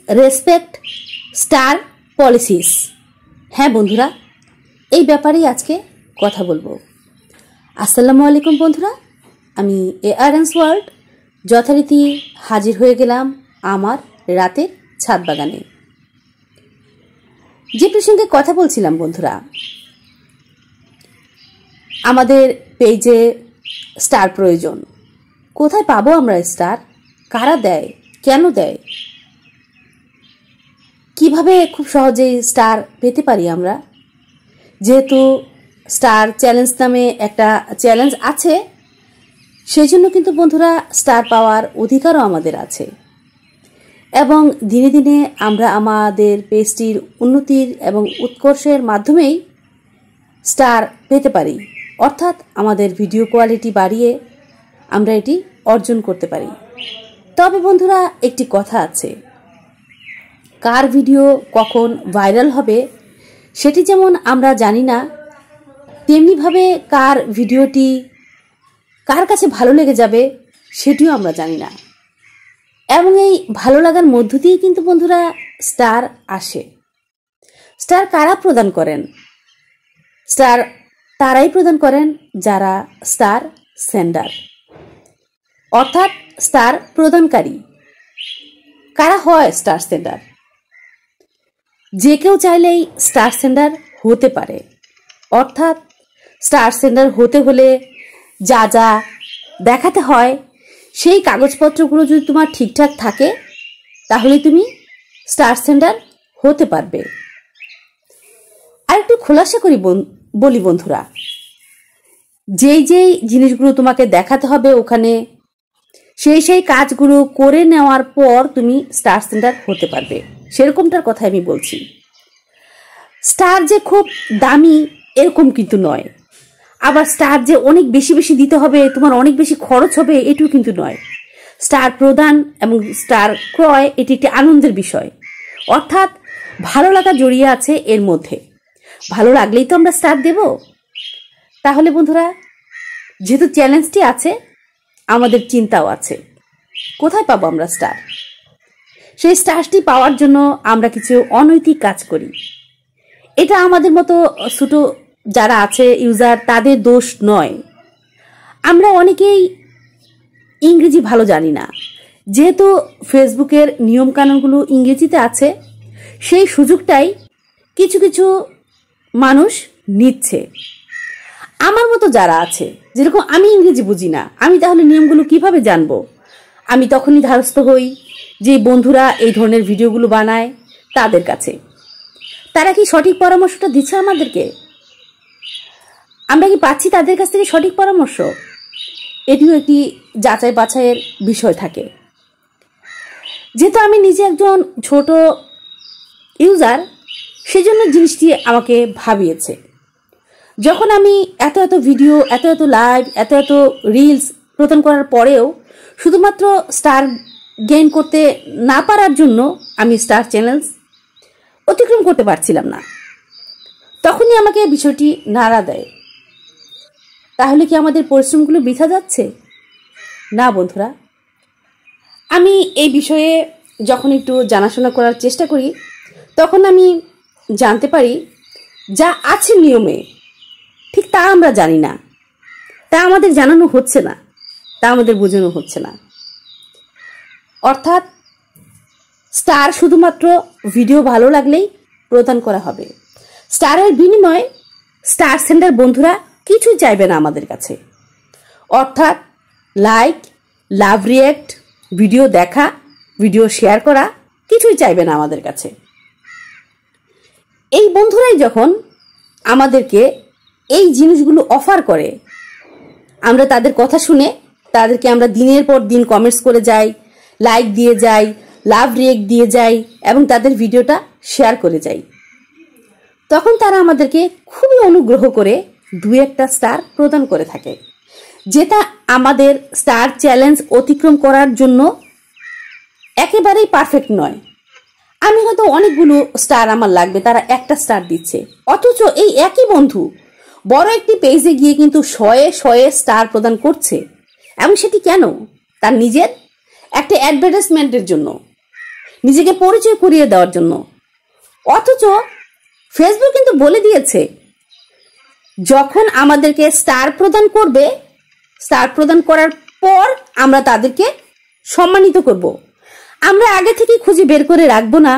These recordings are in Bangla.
Respect star policies. হ্যাঁ বন্ধুরা, এই ব্যাপারেই আজকে কথা বলবো। আসসালামু আলাইকুম বন্ধুরা, আমি ARN's ওয়ার্ল্ড যথারীতি হাজির হয়ে গেলাম আমার রাতের ছাদ বাগানে। যে প্রসঙ্গে কথা বলছিলাম বন্ধুরা, আমাদের পেজে স্টার প্রয়োজন। কোথায় পাবো আমরা স্টার? কারা দেয়? কেন দেয়? কিভাবে খুব সহজেই স্টার পেতে পারি আমরা? যেহেতু স্টার চ্যালেঞ্জ নামে একটা চ্যালেঞ্জ আছে, সেই জন্য কিন্তু বন্ধুরা স্টার পাওয়ার অধিকারও আমাদের আছে এবং দিনে দিনে আমরা আমাদের পেজটির উন্নতির এবং উৎকর্ষের মাধ্যমেই স্টার পেতে পারি, অর্থাৎ আমাদের ভিডিও কোয়ালিটি বাড়িয়ে আমরা এটি অর্জন করতে পারি। তবে বন্ধুরা, একটি কথা আছে, কার ভিডিও কখন ভাইরাল হবে সেটি যেমন আমরা জানি না, তেমনিভাবে কার ভিডিওটি কার কাছে ভালো লেগে যাবে সেটিও আমরা জানি না। এবং এই ভালো লাগার মধ্য দিয়ে কিন্তু বন্ধুরা স্টার আসে। স্টার কারা প্রদান করেন? স্টার তারাই প্রদান করেন যারা স্টার সেন্ডার, অর্থাৎ স্টার প্রদানকারী। কারা হয় স্টার সেন্ডার? যে কেউ চাইলেই স্টার সেন্ডার হতে পারে, অর্থাৎ স্টার সেন্ডার হতে হলে যা যা দেখাতে হয় সেই কাগজপত্রগুলো যদি তোমার ঠিকঠাক থাকে তাহলে তুমি স্টার সেন্ডার হতে পারবে। আর একটু খোলাসা করি বলি বন্ধুরা, যেই যেই জিনিসগুলো তোমাকে দেখাতে হবে ওখানে, সেই কাজগুলো করে নেওয়ার পর তুমি স্টার সেন্ডার হতে পারবে, সেরকমটার কথা আমি বলছি। স্টার যে খুব দামি এরকম কিন্তু নয়, আবার স্টার যে অনেক বেশি বেশি দিতে হবে, তোমার অনেক বেশি খরচ হবে, এটিও কিন্তু নয়। স্টার প্রদান এবং স্টার ক্রয় এটি একটি আনন্দের বিষয়, অর্থাৎ ভালো লাগা জড়িয়ে আছে এর মধ্যে। ভালো লাগলেই তো আমরা স্টার দেব। তাহলে বন্ধুরা, যেহেতু চ্যালেঞ্জটি আছে, আমাদের চিন্তাও আছে, কোথায় পাবো আমরা স্টার? সেই স্টারটি পাওয়ার জন্য আমরা কিছু অনৈতিক কাজ করি। এটা আমাদের মতো ছোট যারা আছে ইউজার তাদের দোষ নয়। আমরা অনেকেই ইংরেজি ভালো জানি না, যেহেতু ফেসবুকের নিয়মকানুনগুলো ইংরেজিতে আছে, সেই সুযোগটাই কিছু কিছু মানুষ নিচ্ছে। আমার মতো যারা আছে, যেরকম আমি ইংরেজি বুঝি না, আমি তাহলে নিয়মগুলো কিভাবে জানবো? আমি তখনই ধারস্থ হই যে বন্ধুরা এই ধরনের ভিডিওগুলো বানায় তাদের কাছে। তারা কি সঠিক পরামর্শটা দিচ্ছে আমাদেরকে? আমরা কি পাচ্ছি তাদের কাছ থেকে সঠিক পরামর্শ? এটিও একটি যাচাই বাছাইয়ের বিষয় থাকে। যেহেতু আমি নিজে একজন ছোট ইউজার, সেজন্য জিনিসটি আমাকে ভাবিয়েছে। যখন আমি এত এত ভিডিও, এত এত লাইভ, এত এত রিলস প্রদান করার পরেও শুধুমাত্র স্টার গেইন করতে না পারার জন্য আমি স্টার চ্যালেঞ্জ অতিক্রম করতে পারছিলাম না, তখনই আমাকে বিষয়টি নাড়া দেয়। তাহলে কি আমাদের পরিশ্রমগুলো বৃথা যাচ্ছে? না বন্ধুরা, আমি এই বিষয়ে যখন একটু জানাশোনা করার চেষ্টা করি তখন আমি জানতে পারি যা আছে নিয়মে ঠিক তা আমরা জানি না, তা আমাদের জানানো হচ্ছে না, তা আমাদের বোঝানো হচ্ছে না। অর্থাৎ স্টার শুধুমাত্র ভিডিও ভালো লাগলেই প্রদান করা হবে। স্টারের বিনিময়ে স্টার সেন্ডার বন্ধুরা কিছুই চাইবে না আমাদের কাছে, অর্থাৎ লাইক, লাভ রিয়েক্ট, ভিডিও দেখা, ভিডিও শেয়ার করা কিছুই চাইবে না আমাদের কাছে। এই বন্ধুরাই যখন আমাদেরকে এই জিনিসগুলো অফার করে, আমরা তাদের কথা শুনে তাদেরকে আমরা দিনের পর দিন কমেন্টস করে যাই, লাইক দিয়ে যাই, লাভ রিয়েক্ট দিয়ে যাই এবং তাদের ভিডিওটা শেয়ার করে যাই, তখন তারা আমাদেরকে খুবই অনুগ্রহ করে 2-1টা স্টার প্রদান করে থাকে, যেটা আমাদের স্টার চ্যালেঞ্জ অতিক্রম করার জন্য একেবারেই পারফেক্ট নয়। আমি হয়তো অনেকগুলো স্টার আমার লাগবে, তারা 1টা স্টার দিচ্ছে, অথচ এই একই বন্ধু বড় একটি পেজে গিয়ে কিন্তু 100 স্টার প্রদান করছে। এবং সেটি কেন? তার নিজের একটা অ্যাডভার্টাইজমেন্টের জন্য, নিজেকে পরিচয় করিয়ে দেওয়ার জন্য। অথচ ফেসবুক কিন্তু বলে দিয়েছে যখন আমাদেরকে স্টার প্রদান করবে, স্টার প্রদান করার পর আমরা তাদেরকে সম্মানিত করব। আমরা আগে থেকে খুঁজে বের করে রাখবো না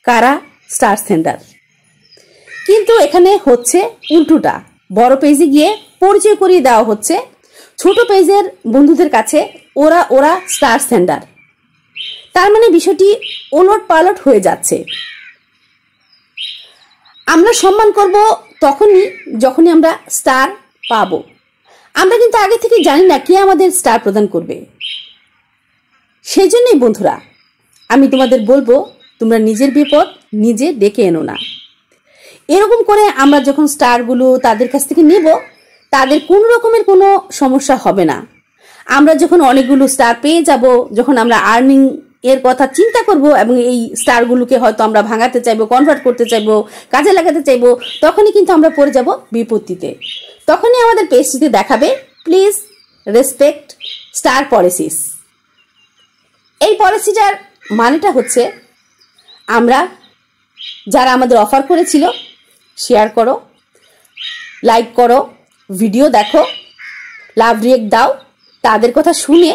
কারা স্টার সেন্ডার। কিন্তু এখানে হচ্ছে উল্টোটা, বড় পেজে গিয়ে পরিচয় করিয়ে দেওয়া হচ্ছে ছোট পেজের বন্ধুদের কাছে ওরা স্টার সেন্ডার। তার মানে বিষয়টি ওলট পালট হয়ে যাচ্ছে। আমরা সম্মান করব যখনই আমরা স্টার পাবো। আমরা কিন্তু আগে থেকে জানি না কে আমাদের স্টার প্রদান করবে। সেই জন্যই বন্ধুরা আমি তোমাদের বলবো, তোমরা নিজের বিপদ নিজে ডেকে এনো না। এরকম করে আমরা যখন স্টারগুলো তাদের কাছ থেকে নেব, তাদের কোনো রকমের কোনো সমস্যা হবে না। আমরা যখন অনেকগুলো স্টার পেয়ে যাব, যখন আমরা আর্নিং এর কথা চিন্তা করব এবং এই স্টারগুলোকে হয়তো আমরা ভাঙাতে চাইবো, কনভার্ট করতে চাইবো, কাজে লাগাতে চাইবো, তখনই কিন্তু আমরা পড়ে যাব বিপত্তিতে। তখনই আমাদের পেজটিতে দেখাবে প্লিজ রেসপেক্ট স্টার পলিসিস। এই পলিসিটার মানেটা হচ্ছে আমরা যারা আমাদের অফার করেছিল শেয়ার করো, লাইক করো, ভিডিও দেখো, লাভ রিয়েক্ট দাও, তাদের কথা শুনে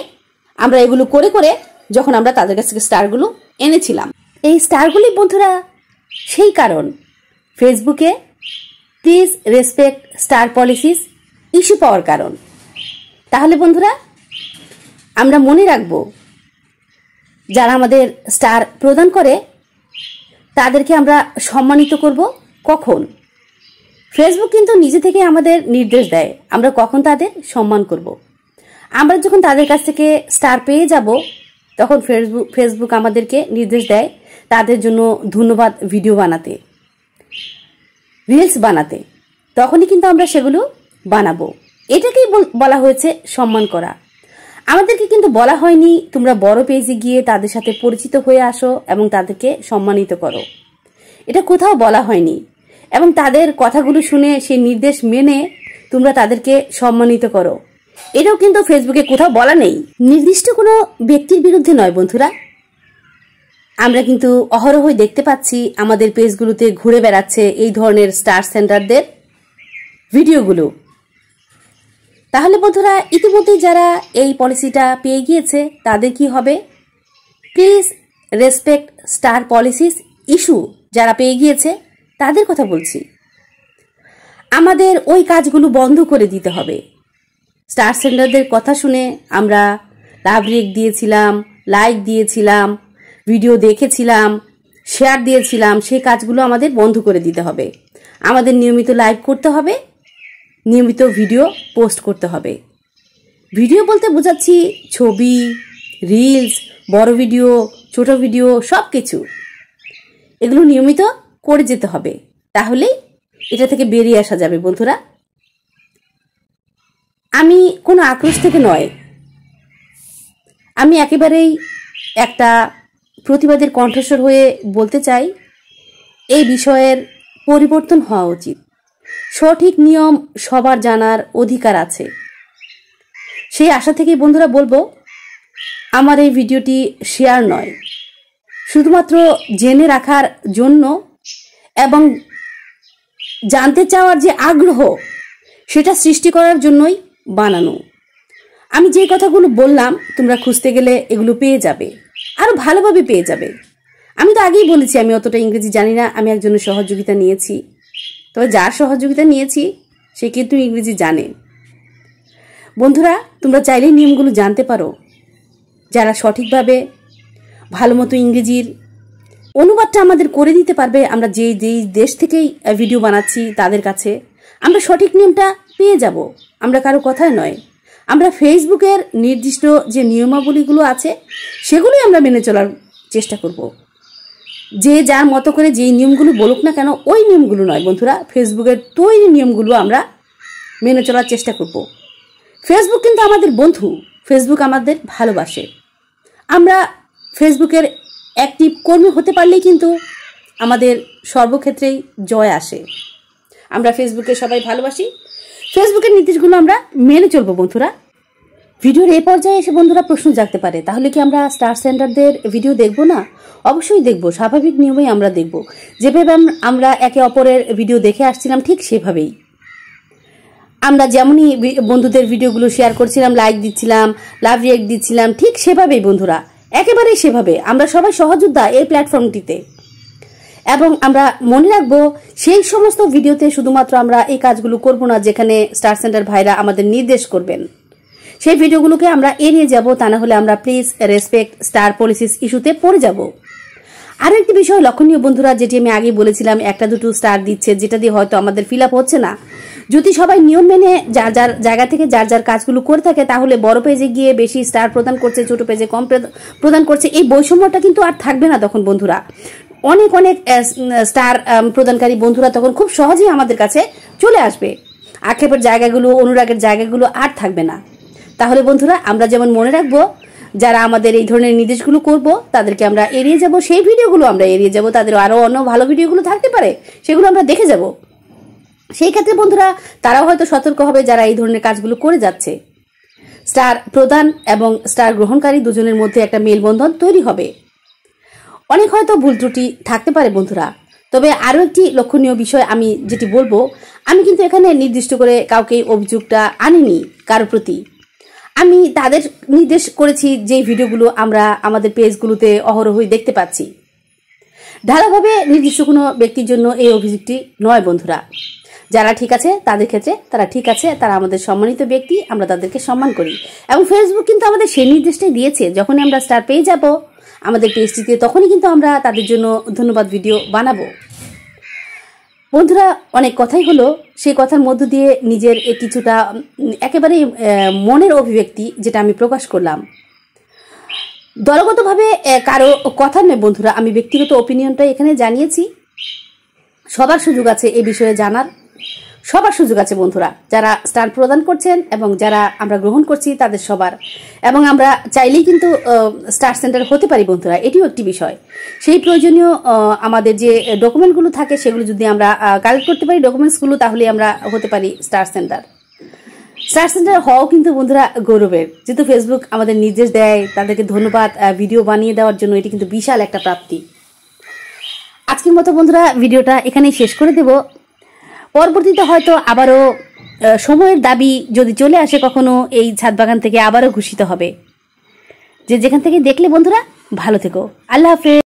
আমরা এগুলো করে করে যখন আমরা তাদের কাছ থেকে স্টারগুলো এনেছিলাম। এই স্টারগুলি বন্ধুরা সেই কারণ ফেসবুকে please respect star policies issue পাওয়ার কারণ। তাহলে বন্ধুরা আমরা মনে রাখবো, যারা আমাদের স্টার প্রদান করে তাদেরকে আমরা সম্মানিত করব কখন। ফেসবুক কিন্তু নিজে থেকে আমাদের নির্দেশ দেয় আমরা কখন তাদের সম্মান করব। আমরা যখন তাদের কাছ থেকে স্টার পেয়ে যাব তখন ফেসবুক আমাদেরকে নির্দেশ দেয় তাদের জন্য ধন্যবাদ ভিডিও বানাতে, রিলস বানাতে। তখনই কিন্তু আমরা সেগুলো বানাবো। এটাকেই বলা হয়েছে সম্মান করা। আমাদেরকে কিন্তু বলা হয়নি তোমরা বড় পেজে গিয়ে তাদের সাথে পরিচিত হয়ে আসো এবং তাদেরকে সম্মানিত করো। এটা কোথাও বলা হয়নি। এবং তাদের কথাগুলো শুনে সেই নির্দেশ মেনে তোমরা তাদেরকে সম্মানিত করো, এটাও কিন্তু ফেসবুকে কোথাও বলা নেই। নির্দিষ্ট কোনো ব্যক্তির বিরুদ্ধে নয় বন্ধুরা। আমরা কিন্তু অহরহই দেখতে পাচ্ছি আমাদের পেজগুলোতে ঘুরে বেড়াচ্ছে এই ধরনের স্টার সেন্টারদের ভিডিওগুলো। তাহলে বন্ধুরা ইতিমধ্যে যারা এই পলিসিটা পেয়ে গিয়েছে তাদের কি হবে? Please respect star policies issue যারা পেয়ে গিয়েছে তাদের কথা বলছি। আমাদের ওই কাজগুলো বন্ধ করে দিতে হবে। স্টার সেন্টারদের কথা শুনে আমরা লাভ রিয়েক্ট দিয়েছিলাম, লাইক দিয়েছিলাম, ভিডিও দেখেছিলাম, শেয়ার দিয়েছিলাম, সেই কাজগুলো আমাদের বন্ধ করে দিতে হবে। আমাদের নিয়মিত লাইভ করতে হবে, নিয়মিত ভিডিও পোস্ট করতে হবে। ভিডিও বলতে বোঝাচ্ছি ছবি, রিলস, বড় ভিডিও, ছোট ভিডিও, সব কিছু এগুলো নিয়মিত করে যেতে হবে। তাহলেই এটা থেকে বেরিয়ে আসা যাবে বন্ধুরা। আমি কোনো আক্রোশ থেকে নয়, আমি একেবারেই একটা প্রতিবাদের কণ্ঠস্বর হয়ে বলতে চাই এই বিষয়ের পরিবর্তন হওয়া উচিত। সঠিক নিয়ম সবার জানার অধিকার আছে। সেই আশা থেকেই বন্ধুরা বলবো, আমার এই ভিডিওটি শেয়ার নয়, শুধুমাত্র জেনে রাখার জন্য এবং জানতে চাওয়ার যে আগ্রহ সেটা সৃষ্টি করার জন্যই বানানো। আমি যে কথাগুলো বললাম তোমরা খুঁজতে গেলে এগুলো পেয়ে যাবে, আরো ভালোভাবে পেয়ে যাবে। আমি তো আগেই বলেছি আমি অতটা ইংরেজি জানি না, আমি একজনের সহযোগিতা নিয়েছি। তবে যার সহযোগিতা নিয়েছি সে কিন্তু ইংরেজি জানে। বন্ধুরা তোমরা চাইলেই নিয়মগুলো জানতে পারো। যারা সঠিকভাবে ভালো মতো ইংরেজির অনুবাদটা আমাদের করে দিতে পারবে, আমরা যেই দেশ থেকেই ভিডিও বানাচ্ছি তাদের কাছে আমরা সঠিক নিয়মটা পেয়ে যাব। আমরা কারো কথায় নয়, আমরা ফেসবুকের নির্দিষ্ট যে নিয়মাবলীগুলো আছে সেগুলোই আমরা মেনে চলার চেষ্টা করব। যে যার মতো করে যেই নিয়মগুলো বলুক না কেন ওই নিয়মগুলো নয় বন্ধুরা, ফেসবুকের তৈরি নিয়মগুলো আমরা মেনে চলার চেষ্টা করব। ফেসবুক কিন্তু আমাদের বন্ধু, ফেসবুক আমাদের ভালোবাসে। আমরা ফেসবুকের অ্যাক্টিভ কর্মী হতে পারলেই কিন্তু আমাদের সর্বক্ষেত্রেই জয় আসে। আমরা ফেসবুকে সবাই ভালোবাসি, ফেসবুকের নীতিগুলো আমরা মেনে চলবো বন্ধুরা। ভিডিওর এই পর্যায়ে এসে বন্ধুরা প্রশ্ন জাগতে পারে, তাহলে কি আমরা স্টার সেন্টারদের ভিডিও দেখব না? অবশ্যই দেখব, স্বাভাবিক নিয়মেই আমরা দেখব। যেভাবে আমরা একে অপরের ভিডিও দেখে আসছিলাম ঠিক সেভাবেই আমরা যেমনই বন্ধুদের ভিডিওগুলো শেয়ার করছিলাম, লাইক দিচ্ছিলাম, লাভ রিয়েক্ট দিচ্ছিলাম, ঠিক সেভাবেই বন্ধুরা, একেবারেই সেভাবে আমরা সবাই সহযোদ্ধা এই প্ল্যাটফর্মটিতে। এবং আমরা মনে রাখবো সেই সমস্ত ভিডিওতে শুধুমাত্র আমরা এই কাজগুলো করব না যেখানে স্টার সেন্টার ভাইরা আমাদের নির্দেশ করবেন। সেই ভিডিওগুলোকে আমরা এড়িয়ে যাব, তা না হলে আমরা প্লিজ রেসপেক্ট স্টার পলিসিস ইস্যুতে পড়ে যাব। আরও একটি বিষয় লক্ষণীয় বন্ধুরা, যেটি আমি আগে বলেছিলাম, একটা দুটো স্টার দিচ্ছে যেটা দিয়ে হয়তো আমাদের ফিল আপ হচ্ছে না। যদি সবাই নিয়ম মেনে যার যার জায়গা থেকে যার যার কাজগুলো করে থাকে, তাহলে বড় পেজে গিয়ে বেশি স্টার প্রদান করছে, ছোট পেজে কম প্রদান করছে, এই বৈষম্যটা কিন্তু আর থাকবে না তখন বন্ধুরা। অনেক অনেক স্টার প্রদানকারী বন্ধুরা তখন খুব সহজেই আমাদের কাছে চলে আসবে। আক্ষেপের জায়গাগুলো, অনুরাগের জায়গাগুলো আর থাকবে না। তাহলে বন্ধুরা আমরা যেমন মনে রাখবো, যারা আমাদের এই ধরনের নির্দেশগুলো করব তাদেরকে আমরা এড়িয়ে যাব, সেই ভিডিওগুলো আমরা এড়িয়ে যাব। তাদের আরও অন্য ভালো ভিডিওগুলো থাকতে পারে, সেগুলো আমরা দেখে যাব। সেই ক্ষেত্রে বন্ধুরা তারাও হয়তো সতর্ক হবে যারা এই ধরনের কাজগুলো করে যাচ্ছে। স্টার প্রদান এবং স্টার গ্রহণকারী দুজনের মধ্যে একটা মেলবন্ধন তৈরি হবে। অনেক হয়তো ভুল ত্রুটি থাকতে পারে বন্ধুরা, তবে আরও একটি লক্ষণীয় বিষয় আমি যেটি বলবো, আমি কিন্তু এখানে নির্দিষ্ট করে কাউকে অভিযোগটা আনিনি কারোর প্রতি। আমি তাদের নির্দেশ করেছি যে ভিডিওগুলো আমরা আমাদের পেজগুলোতে অহরহই দেখতে পাচ্ছি। ঢালাভাবে নির্দিষ্ট কোনো ব্যক্তির জন্য এই অভিযোগটি নয় বন্ধুরা। যারা ঠিক আছে তাদের ক্ষেত্রে তারা ঠিক আছে, তারা আমাদের সম্মানিত ব্যক্তি, আমরা তাদেরকে সম্মান করি। এবং ফেসবুক কিন্তু আমাদের সেই নির্দেশটাই দিয়েছে, যখনই আমরা স্টার পেয়ে যাব আমাদের পেজটিতে, তখনই কিন্তু আমরা তাদের জন্য ধন্যবাদ ভিডিও বানাবো। বন্ধুরা অনেক কথাই হলো, সেই কথার মধ্য দিয়ে নিজের কিছুটা একেবারে মনের অভিব্যক্তি যেটা আমি প্রকাশ করলাম। দলগতভাবে কারো কথা নয় বন্ধুরা, আমি ব্যক্তিগত ওপিনিয়নটা এখানে জানিয়েছি। সবার সুযোগ আছে এই বিষয়ে জানার, সবার সুযোগ আছে বন্ধুরা, যারা স্টার প্রদান করছেন এবং যারা আমরা গ্রহণ করছি তাদের সবার। এবং আমরা চাইলেই কিন্তু স্টার সেন্টার হতে পারি বন্ধুরা, এটিও একটি বিষয়। সেই প্রয়োজনীয় আমাদের যে ডকুমেন্টগুলো থাকে সেগুলো যদি আমরা কালেক্ট করতে পারি ডকুমেন্টসগুলো, তাহলে আমরা হতে পারি স্টার সেন্টার। স্টার সেন্টার হওয়াও কিন্তু বন্ধুরা গৌরবের, যেহেতু ফেসবুক আমাদের নির্দেশ দেয়, তাদেরকে ধন্যবাদ ভিডিও বানিয়ে দেওয়ার জন্য, এটি কিন্তু বিশাল একটা প্রাপ্তি। আজকের মতো বন্ধুরা ভিডিওটা এখানেই শেষ করে দেব। পরবর্তীতে হয়তো আবারও সময়ের দাবি যদি চলে আসে কখনো, এই ছাদ বাগান থেকে আবারও ঘোষিত হবে। যে যেখান থেকে দেখলে বন্ধুরা ভালো থেকো, আল্লাহ হাফেজ।